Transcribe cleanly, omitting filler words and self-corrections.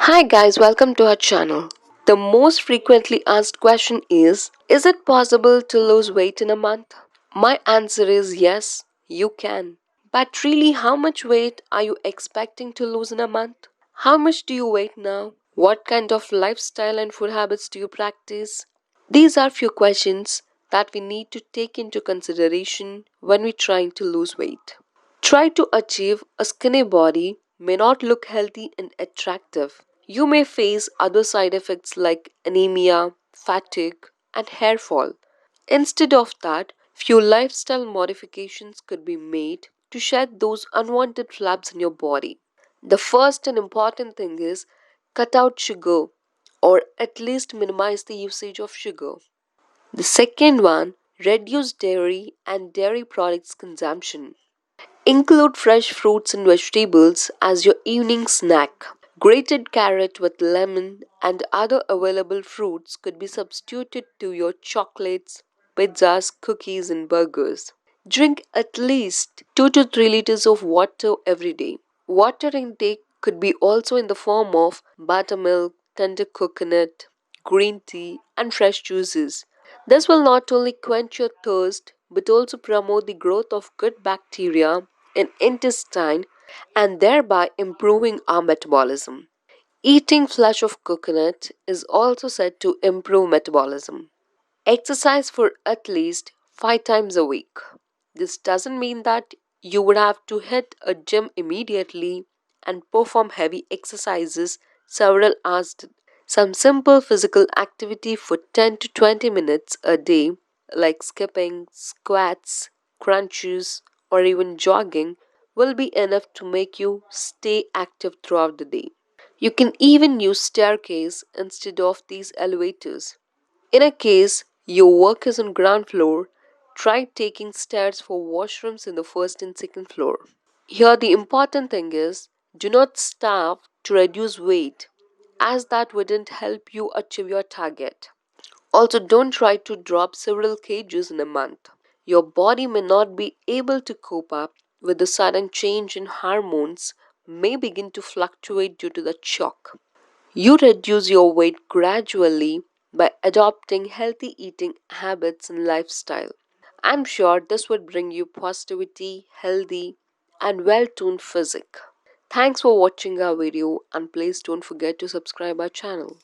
Hi guys, welcome to our channel. The most frequently asked question is it possible to lose weight in a month? My answer is yes, you can. But really, how much weight are you expecting to lose in a month? How much do you weigh now? What kind of lifestyle and food habits do you practice? These are few questions that we need to take into consideration when we're trying to lose weight. Try to achieve a skinny body may not look healthy and attractive. You may face other side effects like anemia, fatigue, and hair fall. Instead of that, few lifestyle modifications could be made to shed those unwanted flaps in your body. The first and important thing is cut out sugar or at least minimize the usage of sugar. The second one, reduce dairy and dairy products consumption. Include fresh fruits and vegetables as your evening snack. Grated carrot with lemon and other available fruits could be substituted to your chocolates, pizzas, cookies, and burgers. Drink at least 2 to 3 liters of water every day. Water intake could be also in the form of buttermilk, tender coconut, green tea, and fresh juices. This will not only quench your thirst but also promote the growth of good bacteria in intestine and thereby improving our metabolism. Eating flesh of coconut is also said to improve metabolism. Exercise for at least 5 times a week. This doesn't mean that you would have to hit a gym immediately and perform heavy exercises several hours. Some simple physical activity for 10 to 20 minutes a day, like skipping, squats, crunches, or even jogging, will be enough to make you stay active throughout the day. You can even use staircase instead of these elevators. In a case your work is on ground floor, try taking stairs for washrooms in the first and second floor. Here the important thing is do not starve to reduce weight as that wouldn't help you achieve your target. Also don't try to drop several kgs in a month. Your body may not be able to cope up with the sudden change in hormones may begin to fluctuate due to the shock. You reduce your weight gradually by adopting healthy eating habits and lifestyle. I'm sure this would bring you positivity, healthy, and well tuned physique. Thanks for watching our video and please don't forget to subscribe our channel.